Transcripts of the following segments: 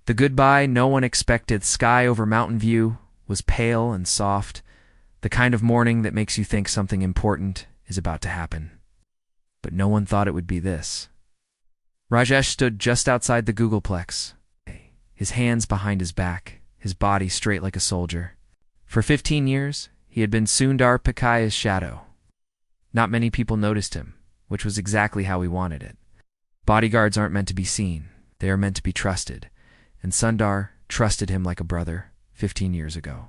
The goodbye no one expected sky over Mountain View was pale and soft, the kind of morning that makes you think something important is about to happen. But no one thought it would be this. Rajesh stood just outside the Googleplex, his hands behind his back, his body straight like a soldier. For 15 years, he had been Sundar Pichai's shadow. Not many people noticed him, which was exactly how he wanted it. Bodyguards aren't meant to be seen, they are meant to be trusted, and Sundar trusted him like a brother 15 years ago.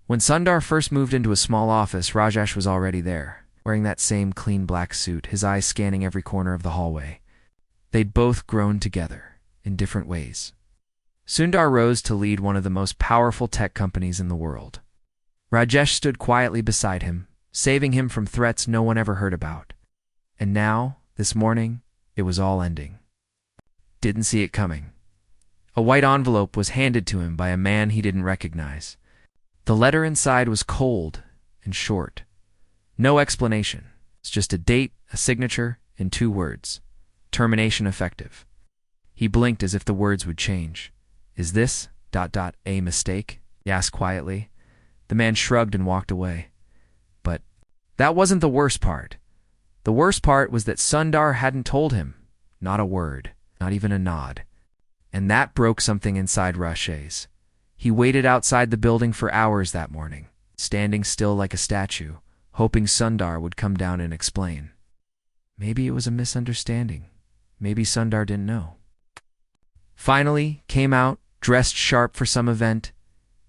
When Sundar first moved into a small office, Rajesh was already there, wearing that same clean black suit, his eyes scanning every corner of the hallway. They'd both grown together, in different ways. Sundar rose to lead one of the most powerful tech companies in the world. Rajesh stood quietly beside him, saving him from threats no one ever heard about. And now, this morning, it was all ending. Didn't see it coming. A white envelope was handed to him by a man he didn't recognize. The letter inside was cold and short. No explanation. It's just a date, a signature, and 2 words. Termination effective. He blinked as if the words would change. Is this ... a mistake? He asked quietly. The man shrugged and walked away. But that wasn't the worst part. The worst part was that Sundar hadn't told him. Not a word, not even a nod. And that broke something inside Rajesh. He waited outside the building for hours that morning, standing still like a statue, hoping Sundar would come down and explain. Maybe it was a misunderstanding. Maybe Sundar didn't know. Finally, came out, dressed sharp for some event.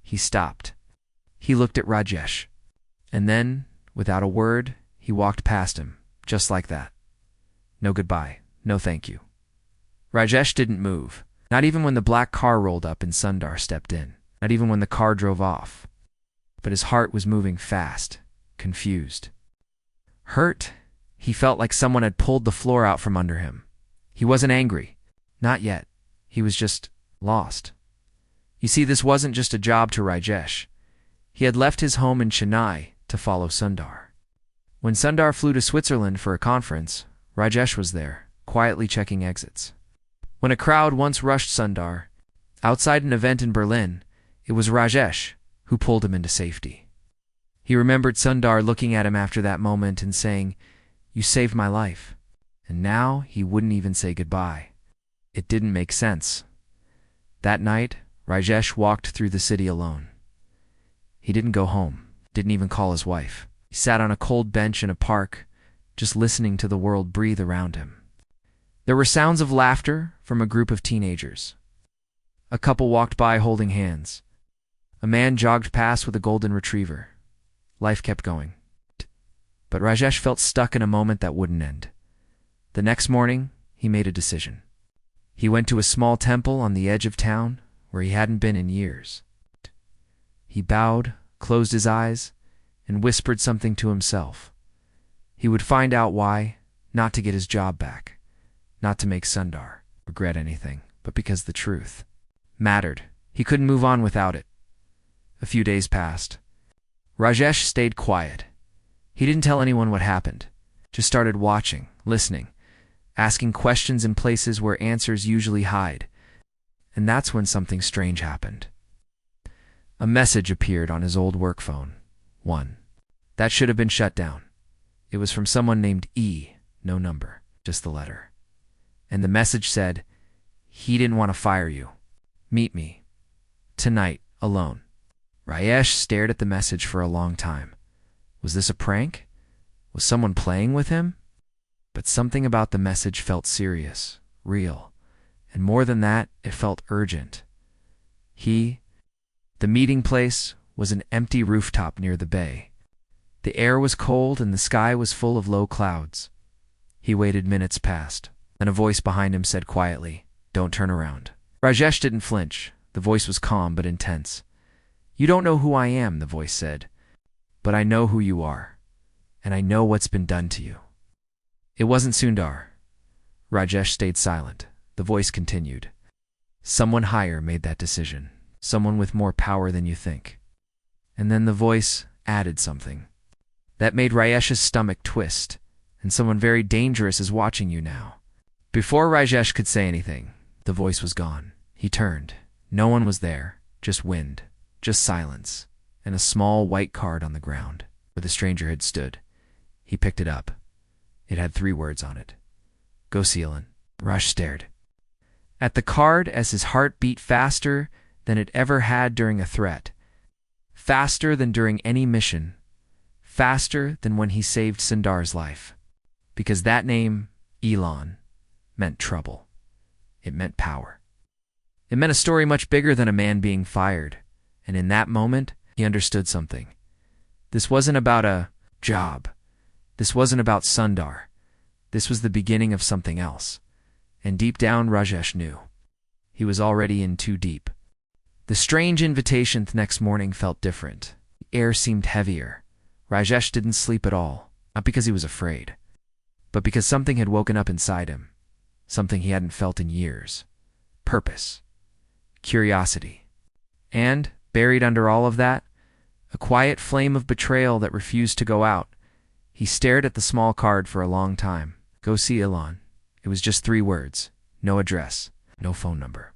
He stopped. He looked at Rajesh. And then, without a word, he walked past him, just like that. No goodbye, no thank you. Rajesh didn't move, not even when the black car rolled up and Sundar stepped in, not even when the car drove off. But his heart was moving fast, confused. Hurt, he felt like someone had pulled the floor out from under him. He wasn't angry. Not yet. He was just lost. You see, this wasn't just a job to Rajesh. He had left his home in Chennai to follow Sundar. When Sundar flew to Switzerland for a conference, Rajesh was there, quietly checking exits. When a crowd once rushed Sundar, outside an event in Berlin, it was Rajesh who pulled him into safety. He remembered Sundar looking at him after that moment and saying, "You saved my life." And now he wouldn't even say goodbye. It didn't make sense. That night, Rajesh walked through the city alone. He didn't go home, didn't even call his wife. He sat on a cold bench in a park, just listening to the world breathe around him. There were sounds of laughter from a group of teenagers. A couple walked by holding hands. A man jogged past with a golden retriever. Life kept going. But Rajesh felt stuck in a moment that wouldn't end. The next morning, he made a decision. He went to a small temple on the edge of town where he hadn't been in years. He bowed, closed his eyes, and whispered something to himself. He would find out why, not to get his job back, not to make Sundar regret anything, but because the truth mattered. He couldn't move on without it. A few days passed. Rajesh stayed quiet. He didn't tell anyone what happened, just started watching, listening, asking questions in places where answers usually hide. And that's when something strange happened. A message appeared on his old work phone. One. That should have been shut down. It was from someone named E, no number, just the letter. And the message said, "He didn't want to fire you. Meet me. Tonight, alone." Rajesh stared at the message for a long time. Was this a prank? Was someone playing with him? But something about the message felt serious, real, and more than that, it felt urgent. The meeting place was an empty rooftop near the bay. The air was cold and the sky was full of low clouds. He waited. Minutes passed, and a voice behind him said quietly, "Don't turn around." Rajesh didn't flinch. The voice was calm but intense. "You don't know who I am," the voice said, "but I know who you are, and I know what's been done to you." It wasn't Sundar. Rajesh stayed silent. The voice continued. "Someone higher made that decision. Someone with more power than you think." And then the voice added something. That made Rajesh's stomach twist. "And someone very dangerous is watching you now." Before Rajesh could say anything, the voice was gone. He turned, No one was there, just wind, just silence, and a small white card on the ground where the stranger had stood. He picked it up. It had 3 words on it. Go see Elon. Raj stared at the card as his heart beat faster than it ever had during a threat, faster than during any mission, faster than when he saved Sundar's life. Because that name, Elon, meant trouble. It meant power. It meant a story much bigger than a man being fired, and in that moment, he understood something. This wasn't about a job. This wasn't about Sundar. This was the beginning of something else. And deep down, Rajesh knew. He was already in too deep. The strange invitation the next morning felt different. The air seemed heavier. Rajesh didn't sleep at all, not because he was afraid, but because something had woken up inside him, something he hadn't felt in years. Purpose. Curiosity. And, buried under all of that, a quiet flame of betrayal that refused to go out. He stared at the small card for a long time. Go see Elon. It was just 3 words. No address. No phone number.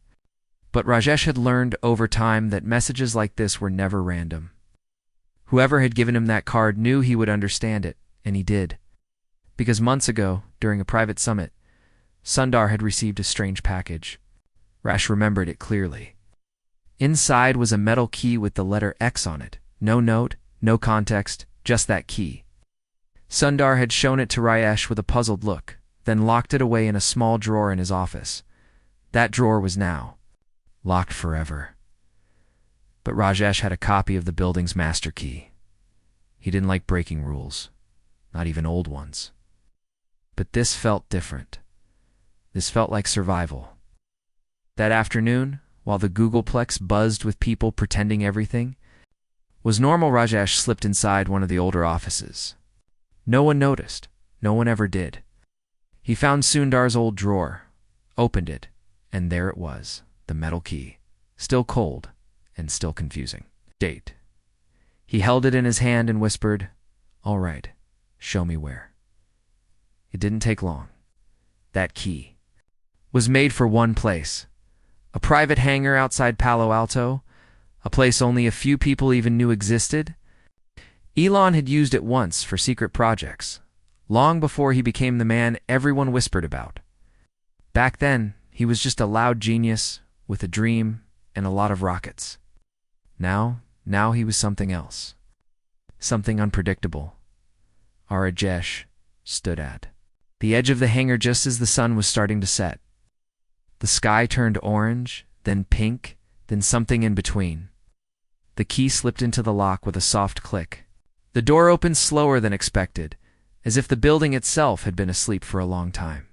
But Rajesh had learned over time that messages like this were never random. Whoever had given him that card knew he would understand it, and he did. Because months ago, during a private summit, Sundar had received a strange package. Rash remembered it clearly. Inside was a metal key with the letter X on it. No note, no context, just that key. Sundar had shown it to Rajesh with a puzzled look, then locked it away in a small drawer in his office. That drawer was now locked forever. But Rajesh had a copy of the building's master key. He didn't like breaking rules, not even old ones. But this felt different. This felt like survival. That afternoon, while the Googleplex buzzed with people pretending everything was normal, Rajesh slipped inside one of the older offices. No one noticed. No one ever did. He found Sundar's old drawer, opened it, and there it was, the metal key, still cold and still confusing. Date. He held it in his hand and whispered, "All right, show me where." It didn't take long. That key was made for one place, a private hangar outside Palo Alto, a place only a few people even knew existed. Elon had used it once for secret projects, long before he became the man everyone whispered about. Back then, he was just a loud genius with a dream and a lot of rockets. Now he was something else. Something unpredictable. Rajesh stood at the edge of the hangar just as the sun was starting to set. The sky turned orange, then pink, then something in between. The key slipped into the lock with a soft click. The door opened slower than expected, as if the building itself had been asleep for a long time.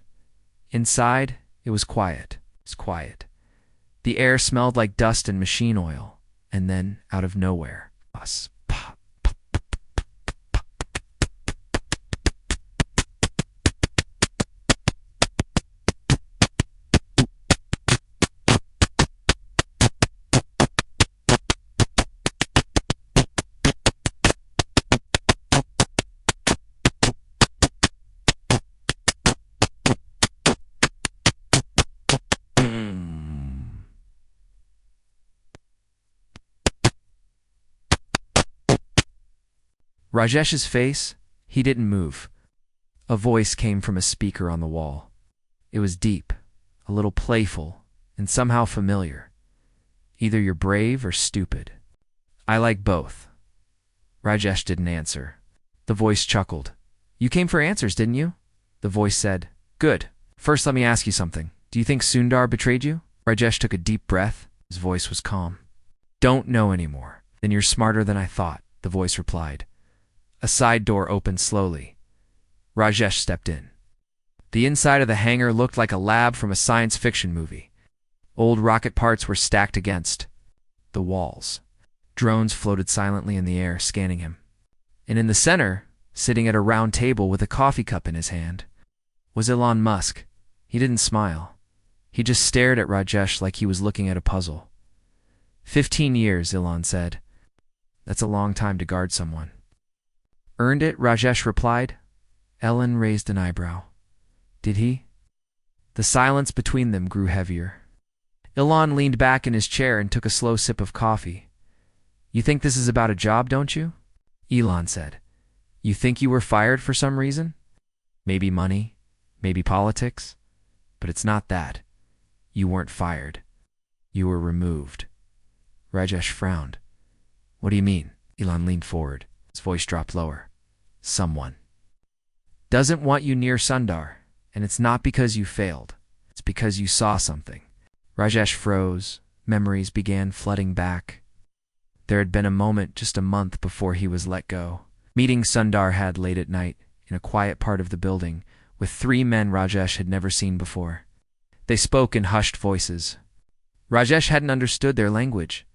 Inside, it was quiet. The air smelled like dust and machine oil, and then, out of nowhere, us. Rajesh's face, he didn't move. A voice came from a speaker on the wall. It was deep, a little playful, and somehow familiar. Either you're brave or stupid. I like both. Rajesh didn't answer. The voice chuckled. You came for answers, didn't you? The voice said, Good. First let me ask you something. Do you think Sundar betrayed you? Rajesh took a deep breath. His voice was calm. Don't know anymore. Then you're smarter than I thought, the voice replied. A side door opened slowly. Rajesh stepped in. The inside of the hangar looked like a lab from a science fiction movie. Old rocket parts were stacked against the walls. Drones floated silently in the air, scanning him. And in the center, sitting at a round table with a coffee cup in his hand, was Elon Musk. He didn't smile. He just stared at Rajesh like he was looking at a puzzle. 15 years, Elon said. That's a long time to guard someone. Earned it, Rajesh replied. Elon raised an eyebrow. Did he? The silence between them grew heavier. Ilan leaned back in his chair and took a slow sip of coffee. You think this is about a job, don't you? Ilan said. You think you were fired for some reason? Maybe money, maybe politics, but it's not that. You weren't fired. You were removed. Rajesh frowned. What do you mean? Ilan leaned forward. His voice dropped lower. Someone doesn't want you near Sundar, and it's not because you failed. It's because you saw something. Rajesh froze. Memories began flooding back. There had been a moment just a month before he was let go. Meeting Sundar had late at night in a quiet part of the building with 3 men Rajesh had never seen before. They spoke in hushed voices. Rajesh hadn't understood their language.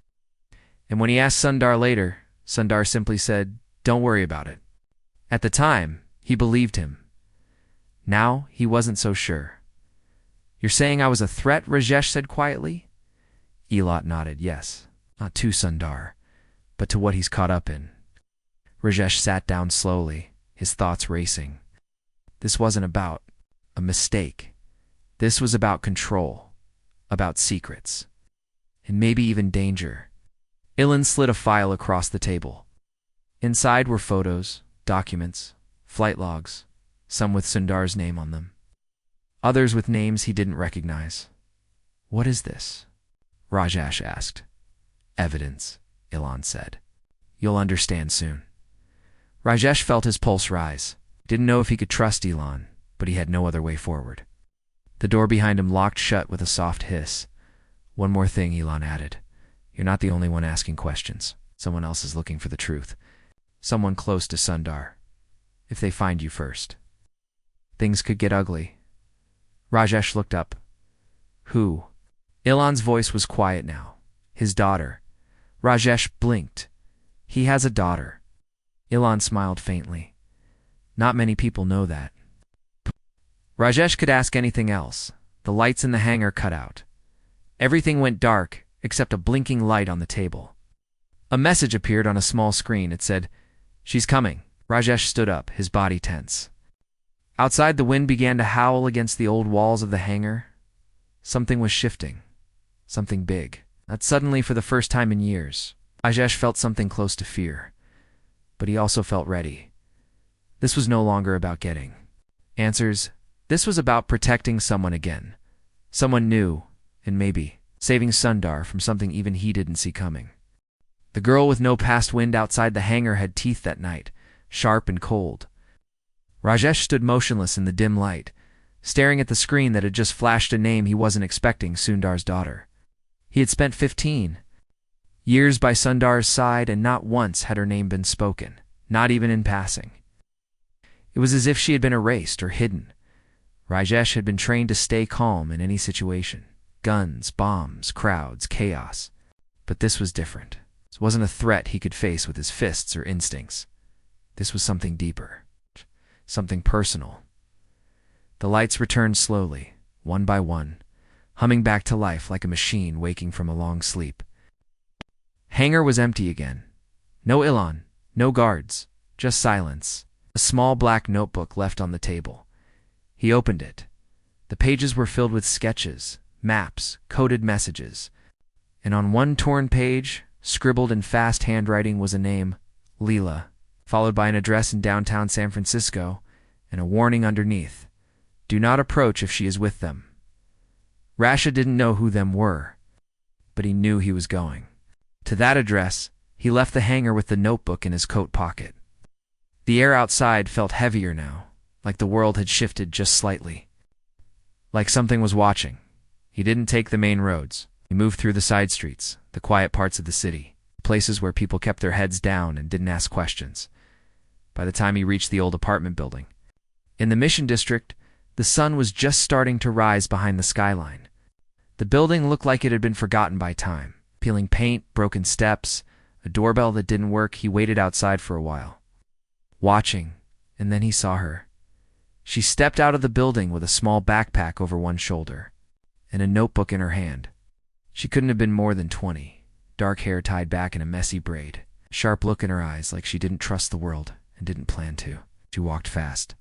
And when he asked Sundar later, Sundar simply said, "Don't worry about it." At the time, he believed him. Now, he wasn't so sure. You're saying I was a threat? Rajesh said quietly. Elot nodded, yes. Not to Sundar, but to what he's caught up in. Rajesh sat down slowly, his thoughts racing. This wasn't about a mistake. This was about control, about secrets, and maybe even danger. Ilan slid a file across the table. Inside were photos, documents, flight logs, some with Sundar's name on them. Others with names he didn't recognize. What is this? Rajesh asked. Evidence, Ilan said. You'll understand soon. Rajesh felt his pulse rise. Didn't know if he could trust Ilan, but he had no other way forward. The door behind him locked shut with a soft hiss. One more thing, Ilan added. You're not the only one asking questions. Someone else is looking for the truth. Someone close to Sundar. If they find you first. Things could get ugly. Rajesh looked up. Who? Ilan's voice was quiet now. His daughter. Rajesh blinked. He has a daughter. Ilan smiled faintly. Not many people know that. Rajesh could ask anything else. The lights in the hangar cut out. Everything went dark, except a blinking light on the table. A message appeared on a small screen. It said, "She's coming." Rajesh stood up, his body tense. Outside, the wind began to howl against the old walls of the hangar. Something was shifting. Something big. Not suddenly, for the first time in years. Rajesh felt something close to fear. But he also felt ready. This was no longer about getting answers. This was about protecting someone again. Someone new, and maybe saving Sundar from something even he didn't see coming. The girl with no past wind outside the hangar had teeth that night, sharp and cold. Rajesh stood motionless in the dim light, staring at the screen that had just flashed a name he wasn't expecting, Sundar's daughter. He had spent 15 years by Sundar's side, and not once had her name been spoken, not even in passing. It was as if she had been erased or hidden. Rajesh had been trained to stay calm in any situation. Guns, bombs, crowds, chaos. But this was different. This wasn't a threat he could face with his fists or instincts. This was something deeper. Something personal. The lights returned slowly, one by one, humming back to life like a machine waking from a long sleep. Hangar was empty again. No Ilan, no guards, just silence. A small black notebook left on the table. He opened it. The pages were filled with sketches, maps, coded messages. And on one torn page, scribbled in fast handwriting, was a name, Leela, followed by an address in downtown San Francisco, and a warning underneath. Do not approach if she is with them. Rasha didn't know who them were, but he knew he was going. To that address, he left the hangar with the notebook in his coat pocket. The air outside felt heavier now, like the world had shifted just slightly. Like something was watching. He didn't take the main roads. He moved through the side streets, the quiet parts of the city, places where people kept their heads down and didn't ask questions. By the time he reached the old apartment building, in the Mission District, the sun was just starting to rise behind the skyline. The building looked like it had been forgotten by time. Peeling paint, broken steps, a doorbell that didn't work. He waited outside for a while, watching, and then he saw her. She stepped out of the building with a small backpack over one shoulder and a notebook in her hand. She couldn't have been more than 20, dark hair tied back in a messy braid, a sharp look in her eyes like she didn't trust the world and didn't plan to. She walked fast,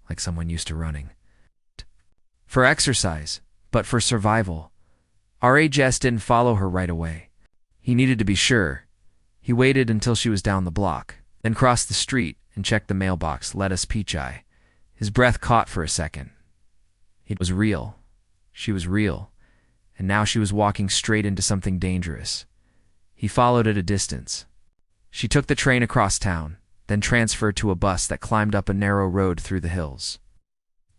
like someone used to running. For exercise, but for survival. Rajesh didn't follow her right away. He needed to be sure. He waited until she was down the block, then crossed the street and checked the mailbox, lettuce pichai. His breath caught for a second. It was real. She was real. And now she was walking straight into something dangerous. He followed at a distance. She took the train across town, then transferred to a bus that climbed up a narrow road through the hills.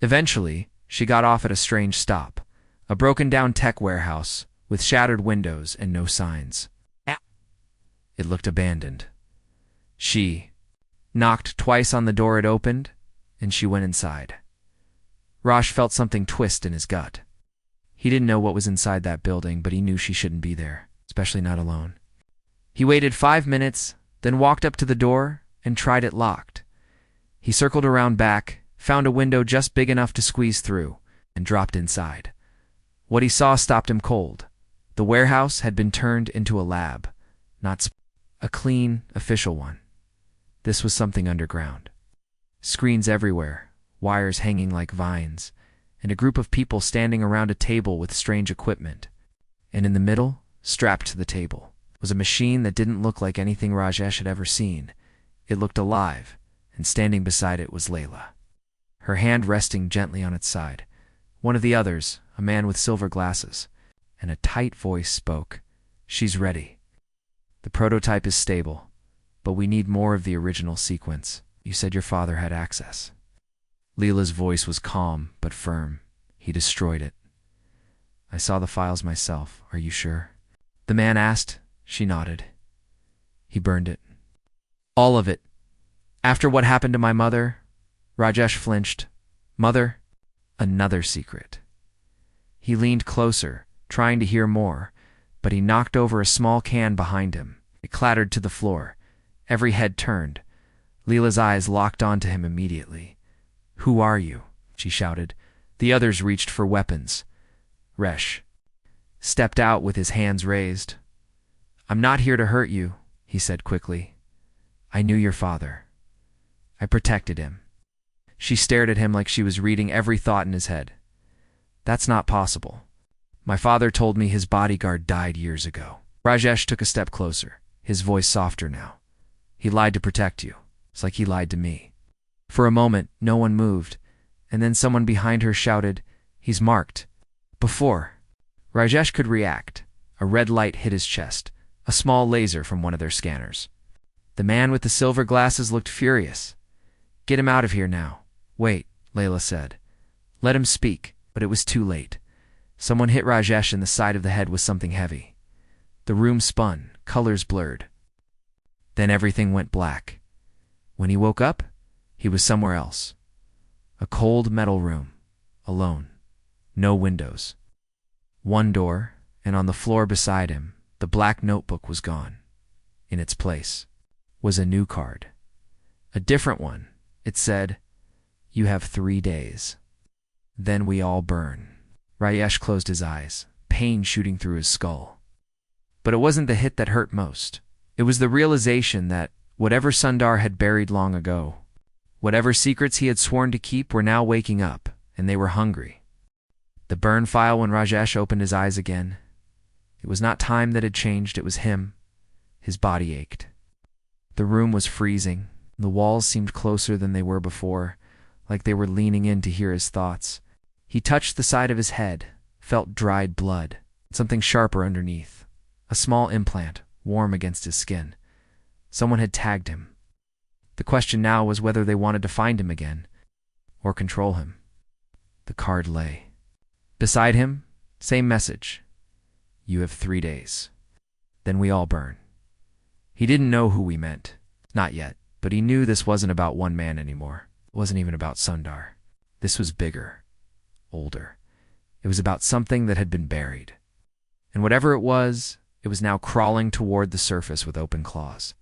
Eventually, she got off at a strange stop, a broken-down tech warehouse with shattered windows and no signs. It looked abandoned. She knocked twice on the door it opened, and she went inside. Raj felt something twist in his gut. He didn't know what was inside that building, but he knew she shouldn't be there, especially not alone. He waited 5 minutes, then walked up to the door and tried it locked. He circled around back, found a window just big enough to squeeze through, and dropped inside. What he saw stopped him cold. The warehouse had been turned into a lab, not a clean, official one. This was something underground. Screens everywhere, wires hanging like vines, and a group of people standing around a table with strange equipment. And in the middle, strapped to the table, was a machine that didn't look like anything Rajesh had ever seen. It looked alive, and standing beside it was Layla, her hand resting gently on its side. One of the others, a man with silver glasses, and a tight voice spoke. "She's ready. The prototype is stable, but we need more of the original sequence. You said your father had access." Leela's voice was calm but firm. "He destroyed it." "I saw the files myself. Are you sure?" the man asked. She nodded. "He burned it." "All of it. After what happened to my mother?" Rajesh flinched. "Mother?" "Another secret." He leaned closer, trying to hear more, but he knocked over a small can behind him. It clattered to the floor. Every head turned. Leela's eyes locked onto him immediately. "Who are you?" she shouted. The others reached for weapons. Rajesh stepped out with his hands raised. "I'm not here to hurt you," he said quickly. "I knew your father. I protected him." She stared at him like she was reading every thought in his head. "That's not possible. My father told me his bodyguard died years ago." Rajesh took a step closer, his voice softer now. "He lied to protect you. It's like he lied to me." For a moment, no one moved, and then someone behind her shouted, "He's marked." Before Rajesh could react, a red light hit his chest, a small laser from one of their scanners. The man with the silver glasses looked furious. "Get him out of here now." "Wait," Layla said. "Let him speak," but it was too late. Someone hit Rajesh in the side of the head with something heavy. The room spun, colors blurred. Then everything went black. When he woke up, he was somewhere else. A cold metal room, alone, no windows. One door, and on the floor beside him, the black notebook was gone. In its place was a new card. A different one. It said, "You have 3 days. Then we all burn." Rajesh closed his eyes, pain shooting through his skull. But it wasn't the hit that hurt most. It was the realization that whatever Sundar had buried long ago, whatever secrets he had sworn to keep were now waking up, and they were hungry. The burn file when Rajesh opened his eyes again. It was not time that had changed, it was him. His body ached. The room was freezing. The walls seemed closer than they were before, like they were leaning in to hear his thoughts. He touched the side of his head, felt dried blood, something sharper underneath. A small implant, warm against his skin. Someone had tagged him. The question now was whether they wanted to find him again, or control him. The card lay. Beside him, same message. "You have 3 days. Then we all burn." He didn't know who we meant. Not yet. But he knew this wasn't about one man anymore. It wasn't even about Sundar. This was bigger, older. It was about something that had been buried. And whatever it was now crawling toward the surface with open claws.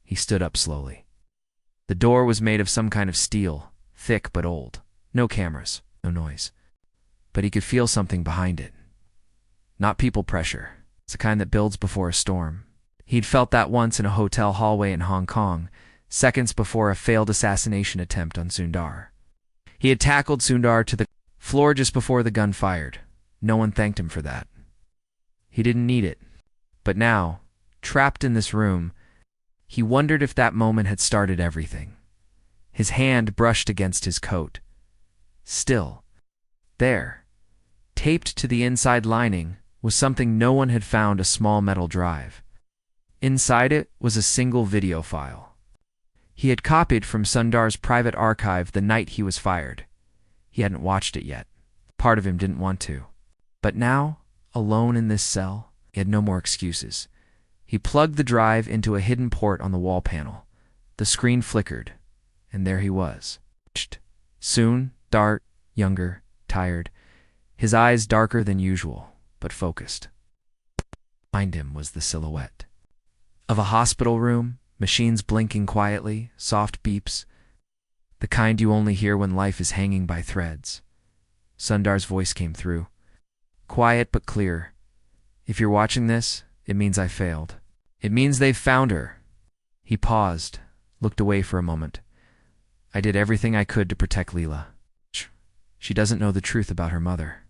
He stood up slowly. The door was made of some kind of steel, thick but old. No cameras, no noise. But he could feel something behind it. Not people pressure. It's the kind that builds before a storm. He'd felt that once in a hotel hallway in Hong Kong, seconds before a failed assassination attempt on Sundar. He had tackled Sundar to the floor just before the gun fired. No one thanked him for that. He didn't need it. But now, trapped in this room, he wondered if that moment had started everything. His hand brushed against his coat. Still, there, taped to the inside lining, was something no one had found: a small metal drive. Inside it was a single video file. He had copied from Sundar's private archive the night he was fired. He hadn't watched it yet. Part of him didn't want to. But now, alone in this cell, he had no more excuses. He plugged the drive into a hidden port on the wall panel. The screen flickered, and there he was. Soon, dark, younger, tired, his eyes darker than usual, but focused. Behind him was the silhouette of a hospital room, machines blinking quietly, soft beeps, the kind you only hear when life is hanging by threads. Sundar's voice came through, quiet but clear. If you're watching this, it means I failed. It means they've found her. He paused, looked away for a moment. I did everything I could to protect Leela. She doesn't know the truth about her mother,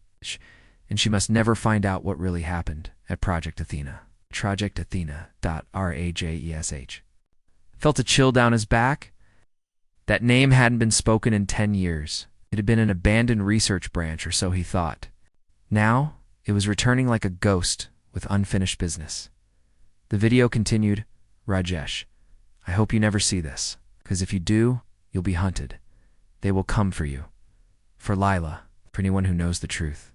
and she must never find out what really happened at Project Athena. projectathena.rajesh. Felt a chill down his back. That name hadn't been spoken in 10 years. It had been an abandoned research branch, or so he thought. Now, it was returning like a ghost with unfinished business. The video continued, Rajesh, I hope you never see this, because if you do, you'll be hunted. They will come for you. For Lila, for anyone who knows the truth.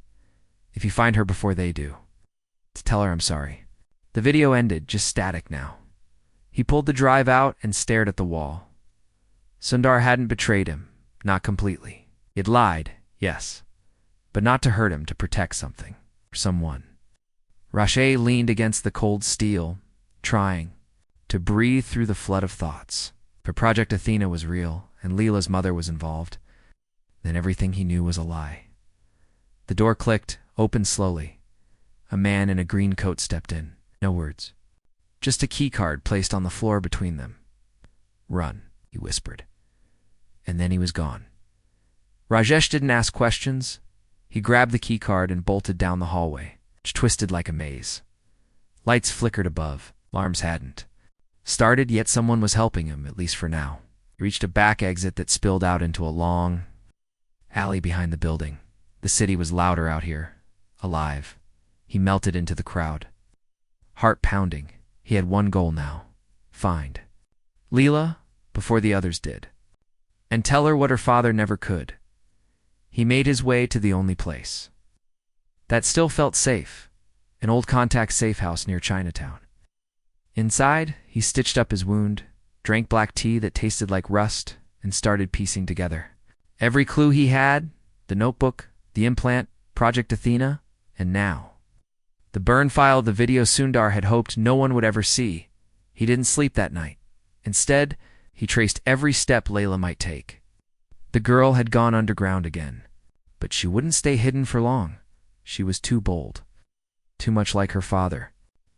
If you find her before they do, to tell her I'm sorry. The video ended, just static now. He pulled the drive out and stared at the wall. Sundar hadn't betrayed him, not completely. He'd lied, yes, but not to hurt him, to protect something, or someone. Rajesh leaned against the cold steel, trying to breathe through the flood of thoughts. If Project Athena was real, and Leela's mother was involved, then everything he knew was a lie. The door clicked, opened slowly. A man in a green coat stepped in. No words. Just a key card placed on the floor between them. Run, he whispered. And then he was gone. Rajesh didn't ask questions. He grabbed the key card and bolted down the hallway, which twisted like a maze. Lights flickered above. Alarms hadn't started, yet someone was helping him, at least for now. He reached a back exit that spilled out into a long alley behind the building. The city was louder out here, alive. He melted into the crowd. Heart pounding. He had one goal now. Find Leela before the others did. And tell her what her father never could. He made his way to the only place that still felt safe, an old contact safe house near Chinatown. Inside, he stitched up his wound, drank black tea that tasted like rust, and started piecing together every clue he had: the notebook, the implant, Project Athena, and now the burn file of the video Sundar had hoped no one would ever see. He didn't sleep that night. Instead, he traced every step Layla might take. The girl had gone underground again, but she wouldn't stay hidden for long. She was too bold, too much like her father.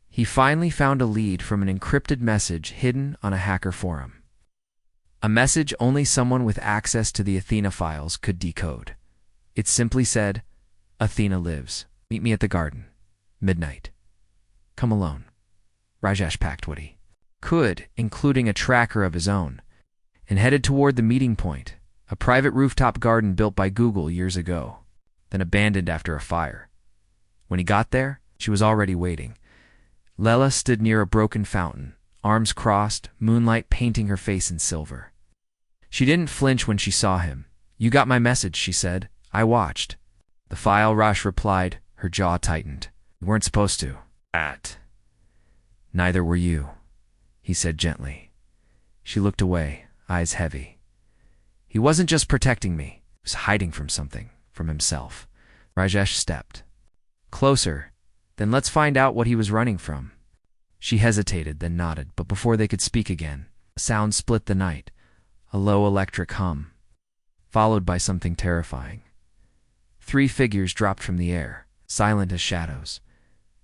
He finally found a lead from an encrypted message hidden on a hacker forum. A message only someone with access to the Athena files could decode. It simply said, Athena lives. Meet me at the garden. Midnight. Come alone. Rajesh packed what he could, including a tracker of his own, and headed toward the meeting point, a private rooftop garden built by Google years ago, then abandoned after a fire. When he got there, she was already waiting. Leela stood near a broken fountain, arms crossed, moonlight painting her face in silver. She didn't flinch when she saw him. You got my message, she said. I watched. The file, Rash replied, her jaw tightened. You weren't supposed to. Neither were you, he said gently. She looked away, eyes heavy. He wasn't just protecting me. He was hiding from something, from himself. Rajesh stepped closer. Then let's find out what he was running from. She hesitated, then nodded, but before they could speak again, a sound split the night, a low electric hum, followed by something terrifying. 3 figures dropped from the air, silent as shadows.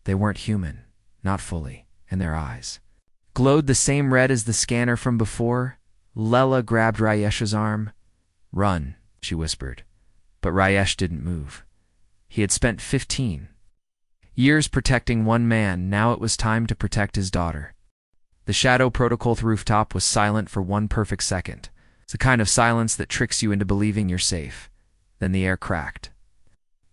They weren't human, not fully, and their eyes glowed the same red as the scanner from before. Leela grabbed Rajesh's arm. Run, she whispered, but Rajesh didn't move. He had spent 15 Years protecting one man, now it was time to protect his daughter. The shadow protocol rooftop was silent for one perfect second. It's the kind of silence that tricks you into believing you're safe. Then the air cracked.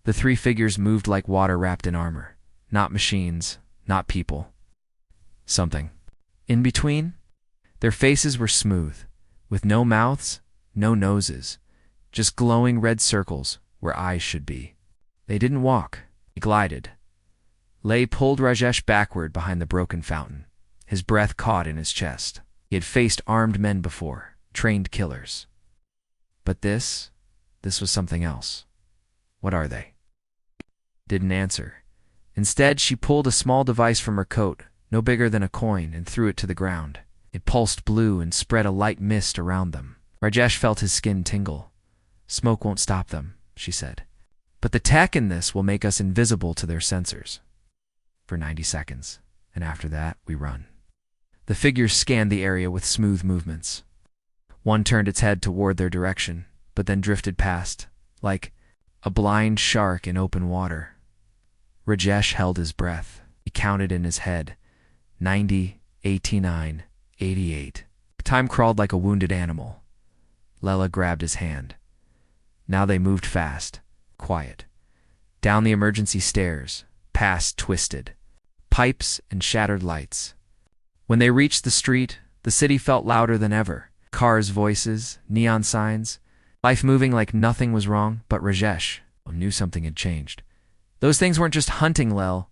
The three figures moved like water wrapped in armor. Not machines, not people. Something. In between? Their faces were smooth, with no mouths, no noses, just glowing red circles where eyes should be. They didn't walk, they glided. Lay pulled Rajesh backward behind the broken fountain. His breath caught in his chest. He had faced armed men before, trained killers. But this was something else. What are they? Didn't answer. Instead, she pulled a small device from her coat, no bigger than a coin, and threw it to the ground. It pulsed blue and spread a light mist around them. Rajesh felt his skin tingle. Smoke won't stop them, she said. But the tech in this will make us invisible to their sensors. For 90 seconds, and after that, we run. The figures scanned the area with smooth movements. One turned its head toward their direction, but then drifted past, like a blind shark in open water. Rajesh held his breath. He counted in his head. 90, 89, 88. Time crawled like a wounded animal. Lela grabbed his hand. Now they moved fast, quiet. Down the emergency stairs, past twisted pipes and shattered lights. When they reached the street, the city felt louder than ever. Cars' voices, neon signs, life moving like nothing was wrong, but Rajesh knew something had changed. Those things weren't just hunting Lel,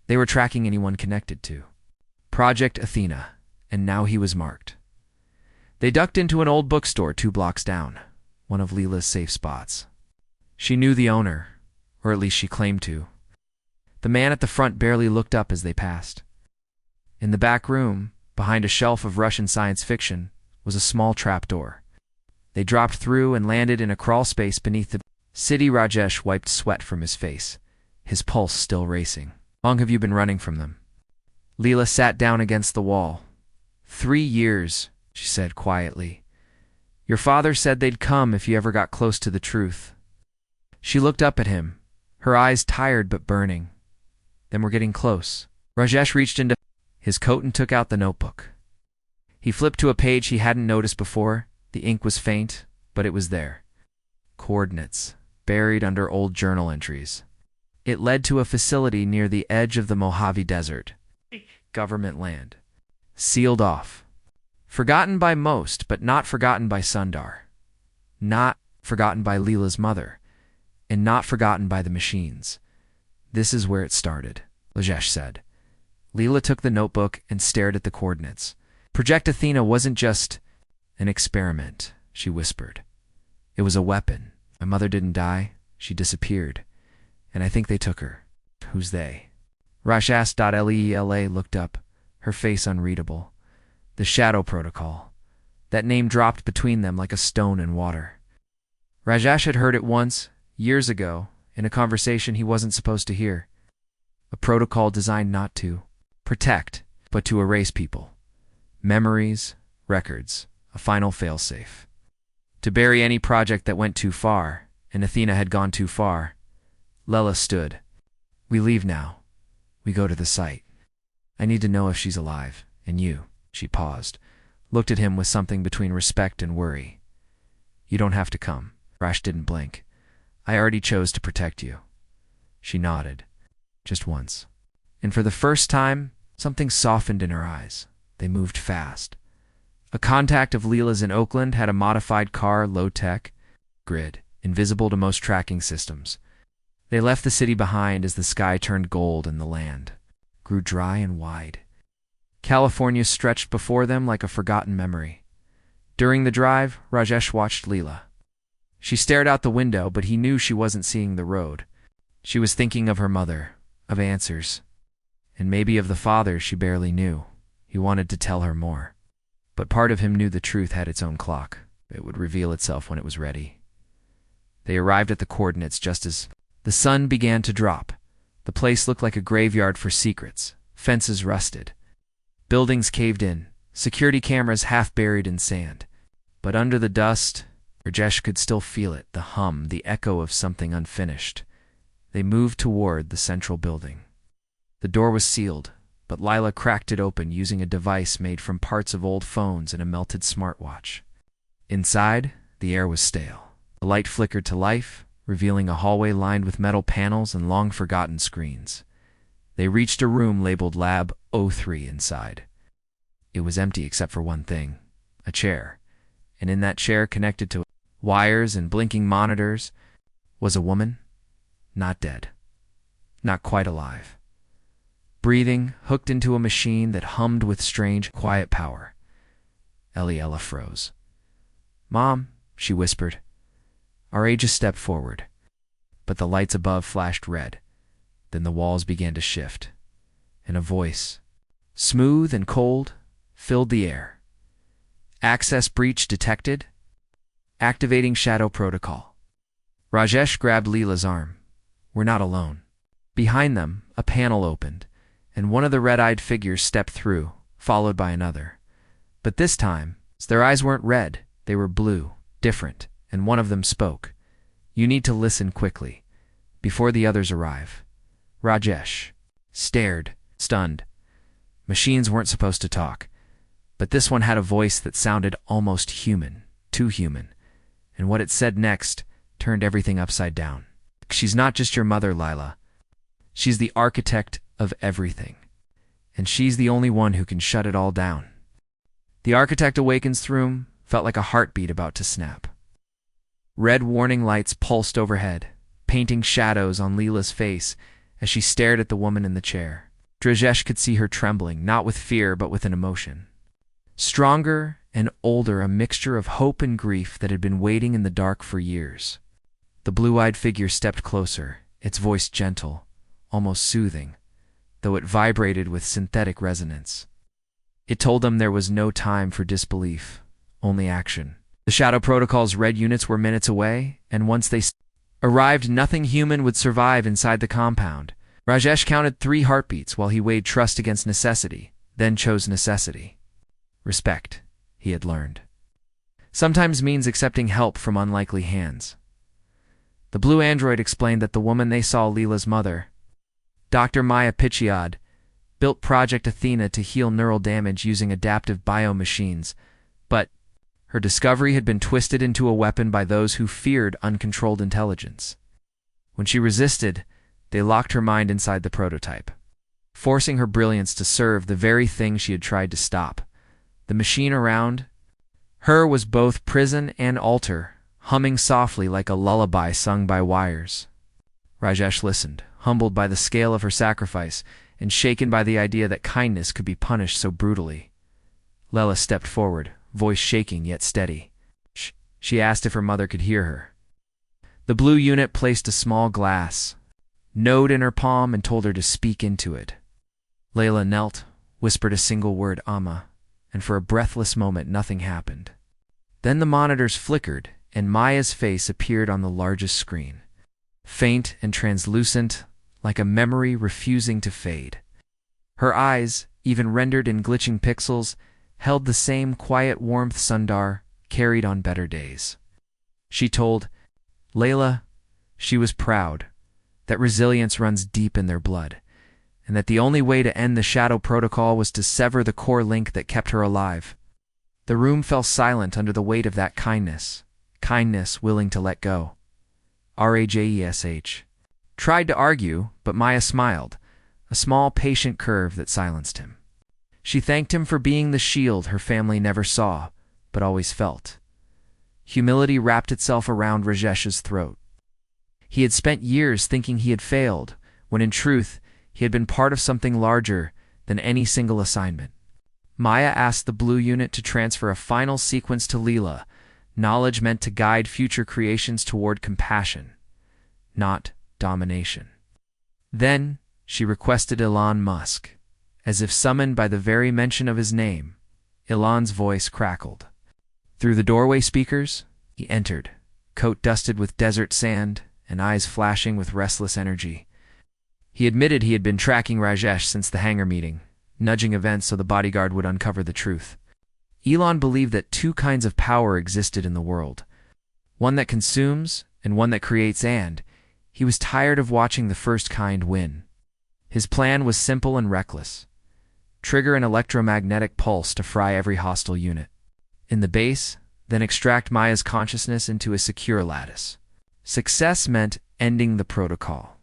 they were tracking anyone connected to Project Athena, and now he was marked. They ducked into an old bookstore 2 blocks down, one of Leela's safe spots. She knew the owner, or at least she claimed to. The man at the front barely looked up as they passed. In the back room, behind a shelf of Russian science fiction, was a small trapdoor. They dropped through and landed in a crawl space beneath the city. Rajesh wiped sweat from his face, his pulse still racing. How long have you been running from them? Leela sat down against the wall. 3 years, she said quietly. Your father said they'd come if you ever got close to the truth. She looked up at him, her eyes tired but burning. Then we're getting close. Rajesh reached into his coat and took out the notebook. He flipped to a page he hadn't noticed before. The ink was faint, but it was there. Coordinates, buried under old journal entries. It led to a facility near the edge of the Mojave Desert. Government land. Sealed off. Forgotten by most, but not forgotten by Sundar. Not forgotten by Leela's mother. And not forgotten by the machines. This is where it started, Rajesh said. Leela took the notebook and stared at the coordinates. Project Athena wasn't just an experiment, she whispered. It was a weapon. My mother didn't die. She disappeared. And I think they took her. Who's they? Rajesh.Lela looked up, her face unreadable. The Shadow Protocol. That name dropped between them like a stone in water. Rajesh had heard it once, years ago, in a conversation he wasn't supposed to hear. A protocol designed not to protect, but to erase people. Memories, records, a final failsafe. To bury any project that went too far, and Athena had gone too far. Lela stood. We leave now. We go to the site. I need to know if she's alive, and you. She paused, looked at him with something between respect and worry. You don't have to come. Rash didn't blink. I already chose to protect you. She nodded. Just once. And for the first time, something softened in her eyes. They moved fast. A contact of Leela's in Oakland had a modified car, low-tech, grid, invisible to most tracking systems. They left the city behind as the sky turned gold and the land grew dry and wide. California stretched before them like a forgotten memory. During the drive, Rajesh watched Leela. She stared out the window, but he knew she wasn't seeing the road. She was thinking of her mother, of answers, and maybe of the father she barely knew. He wanted to tell her more. But part of him knew the truth had its own clock. It would reveal itself when it was ready. They arrived at the coordinates just as the sun began to drop. The place looked like a graveyard for secrets. Fences rusted. Buildings caved in. Security cameras half buried in sand. But under the dust, Rajesh could still feel it, the hum, the echo of something unfinished. They moved toward the central building. The door was sealed, but Lila cracked it open using a device made from parts of old phones and a melted smartwatch. Inside, the air was stale. The light flickered to life, revealing a hallway lined with metal panels and long-forgotten screens. They reached a room labeled Lab 03 inside. It was empty except for one thing, a chair, and in that chair, connected to wires and blinking monitors, was a woman, not dead, not quite alive. Breathing, hooked into a machine that hummed with strange, quiet power. Eliella froze. "Mom," she whispered. Rajesh stepped forward, but the lights above flashed red. Then the walls began to shift, and a voice, smooth and cold, filled the air. "Access breach detected. Activating shadow protocol." Rajesh grabbed Leela's arm. "We're not alone." Behind them, a panel opened, and one of the red-eyed figures stepped through, followed by another. But this time, their eyes weren't red, they were blue, different, and one of them spoke. "You need to listen quickly, before the others arrive." Rajesh stared, stunned. Machines weren't supposed to talk, but this one had a voice that sounded almost human, too human, and what it said next turned everything upside down. "She's not just your mother, Lila. She's the architect of everything, and she's the only one who can shut it all down." The architect awakens room felt like a heartbeat about to snap. Red warning lights pulsed overhead, painting shadows on Leela's face as she stared at the woman in the chair. Rajesh could see her trembling, not with fear but with an emotion. Stronger and older, a mixture of hope and grief that had been waiting in the dark for years. The blue-eyed figure stepped closer, its voice gentle, almost soothing, though it vibrated with synthetic resonance. It told them there was no time for disbelief, only action. The Shadow Protocol's red units were minutes away, and once they arrived, nothing human would survive inside the compound. Rajesh counted 3 heartbeats while he weighed trust against necessity, then chose necessity. Respect, he had learned, sometimes means accepting help from unlikely hands. The blue android explained that the woman they saw, Leela's mother, Dr. Maya Pichai, built Project Athena to heal neural damage using adaptive biomachines, but her discovery had been twisted into a weapon by those who feared uncontrolled intelligence. When she resisted, they locked her mind inside the prototype, forcing her brilliance to serve the very thing she had tried to stop. The machine around her was both prison and altar, humming softly like a lullaby sung by wires. Rajesh listened, humbled by the scale of her sacrifice and shaken by the idea that kindness could be punished so brutally. Leela stepped forward, voice shaking yet steady. She asked if her mother could hear her. The blue unit placed a small glass node in her palm and told her to speak into it. Leela knelt, whispered a single word, "Amma," and for a breathless moment nothing happened. Then the monitors flickered, and Maya's face appeared on the largest screen, faint and translucent, like a memory refusing to fade. Her eyes, even rendered in glitching pixels, held the same quiet warmth Sundar carried on better days. She told Leela she was proud, that resilience runs deep in their blood, and that the only way to end the Shadow Protocol was to sever the core link that kept her alive. The room fell silent under the weight of that kindness willing to let go. Rajesh tried to argue, but Maya smiled, a small patient curve that silenced him. She thanked him for being the shield her family never saw, but always felt. Humility wrapped itself around Rajesh's throat. He had spent years thinking he had failed, when in truth, he had been part of something larger than any single assignment. Maya asked the blue unit to transfer a final sequence to Leela, knowledge meant to guide future creations toward compassion, not domination. Then she requested Elon Musk. As if summoned by the very mention of his name, Elon's voice crackled. Through the doorway speakers, he entered, coat dusted with desert sand and eyes flashing with restless energy. He admitted he had been tracking Rajesh since the hangar meeting, nudging events so the bodyguard would uncover the truth. Elon believed that 2 kinds of power existed in the world, one that consumes and one that creates, and he was tired of watching the first kind win. His plan was simple and reckless. Trigger an electromagnetic pulse to fry every hostile unit in the base, then extract Maya's consciousness into a secure lattice. Success meant ending the protocol.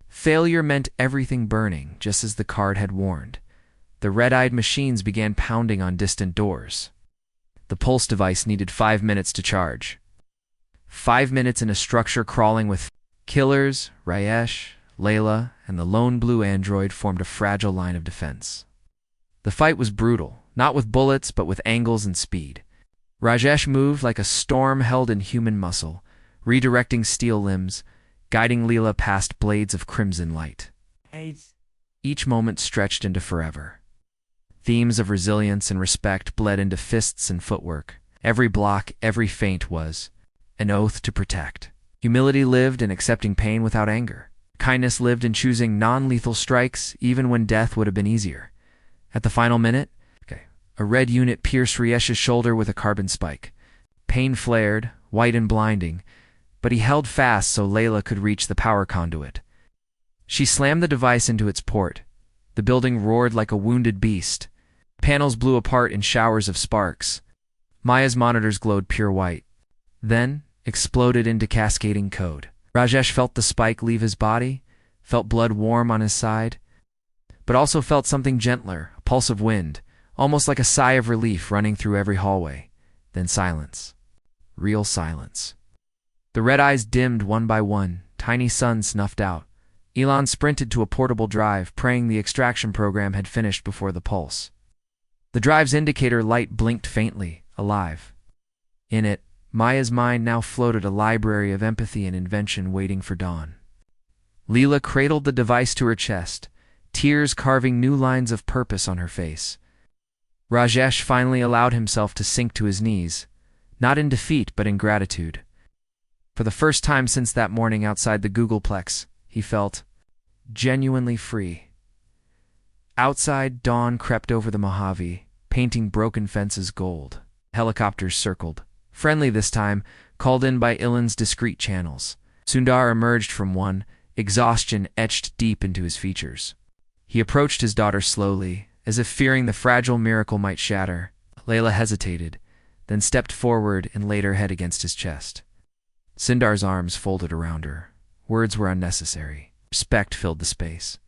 Failure meant everything burning, just as the card had warned. The red-eyed machines began pounding on distant doors. The pulse device needed 5 minutes to charge. 5 minutes in a structure crawling with killers. Rajesh, Layla, and the lone blue android formed a fragile line of defense. The fight was brutal, not with bullets but with angles and speed. Rajesh moved like a storm held in human muscle, redirecting steel limbs, guiding Leela past blades of crimson light. Each moment stretched into forever. Themes of resilience and respect bled into fists and footwork. Every block, every feint was an oath to protect. Humility lived in accepting pain without anger. Kindness lived in choosing non-lethal strikes even when death would have been easier. At the final minute, a red unit pierced Rajesh's shoulder with a carbon spike. Pain flared, white and blinding, but he held fast so Layla could reach the power conduit. She slammed the device into its port. The building roared like a wounded beast. Panels blew apart in showers of sparks. Maya's monitors glowed pure white, then exploded into cascading code. Rajesh felt the spike leave his body, felt blood warm on his side, but also felt something gentler, a pulse of wind, almost like a sigh of relief running through every hallway. Then silence. Real silence. The red eyes dimmed one by one, tiny suns snuffed out. Elon sprinted to a portable drive, praying the extraction program had finished before the pulse. The drive's indicator light blinked faintly, alive. In it, Maya's mind now floated a library of empathy and invention waiting for dawn. Leela cradled the device to her chest, tears carving new lines of purpose on her face. Rajesh finally allowed himself to sink to his knees, not in defeat but in gratitude. For the first time since that morning outside the Googleplex, he felt genuinely free. Outside, dawn crept over the Mojave, painting broken fences gold. Helicopters circled, friendly this time, called in by Ilan's discreet channels. Sundar emerged from one, exhaustion etched deep into his features. He approached his daughter slowly, as if fearing the fragile miracle might shatter. Layla hesitated, then stepped forward and laid her head against his chest. Sundar's arms folded around her. Words were unnecessary. Respect filled the space.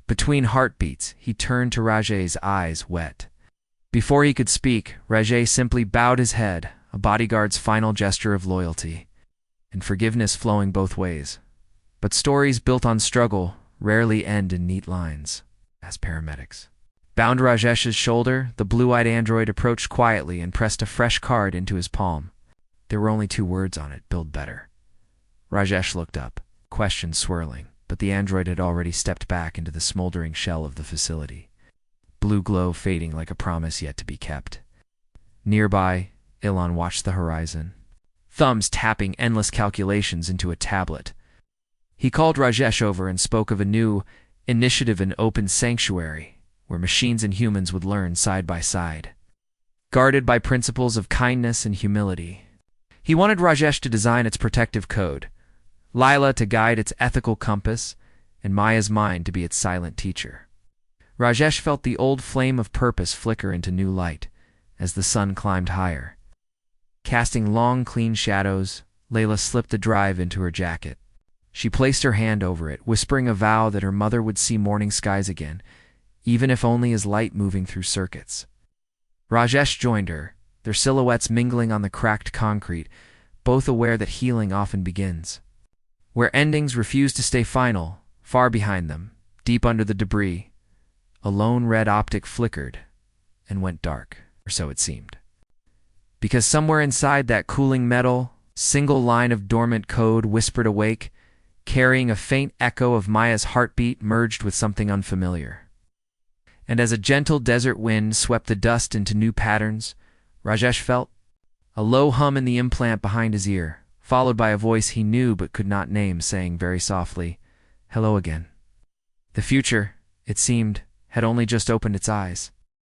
Between heartbeats, he turned to Rajesh's eyes wet. Before he could speak, Rajesh simply bowed his head, a bodyguard's final gesture of loyalty, and forgiveness flowing both ways. But stories built on struggle rarely end in neat lines. As paramedics bound Rajesh's shoulder, the blue-eyed android approached quietly and pressed a fresh card into his palm. There were only 2 words on it: build better. Rajesh looked up, questions swirling, but the android had already stepped back into the smoldering shell of the facility, blue glow fading like a promise yet to be kept. Nearby, Ilan watched the horizon, thumbs tapping endless calculations into a tablet. He called Rajesh over and spoke of a new initiative in open sanctuary, where machines and humans would learn side by side, guarded by principles of kindness and humility. He wanted Rajesh to design its protective code, Layla to guide its ethical compass, and Maya's mind to be its silent teacher. Rajesh felt the old flame of purpose flicker into new light as the sun climbed higher. Casting long, clean shadows, Layla slipped the drive into her jacket. She placed her hand over it, whispering a vow that her mother would see morning skies again, even if only as light moving through circuits. Rajesh joined her, their silhouettes mingling on the cracked concrete, both aware that healing often begins. Where endings refuse to stay final, far behind them, deep under the debris, a lone red optic flickered and went dark, or so it seemed. Because somewhere inside that cooling metal, single line of dormant code whispered awake, carrying a faint echo of Maya's heartbeat merged with something unfamiliar. And as a gentle desert wind swept the dust into new patterns, Rajesh felt a low hum in the implant behind his ear, followed by a voice he knew but could not name, saying very softly, "Hello again." The future, it seemed, had only just opened its eyes.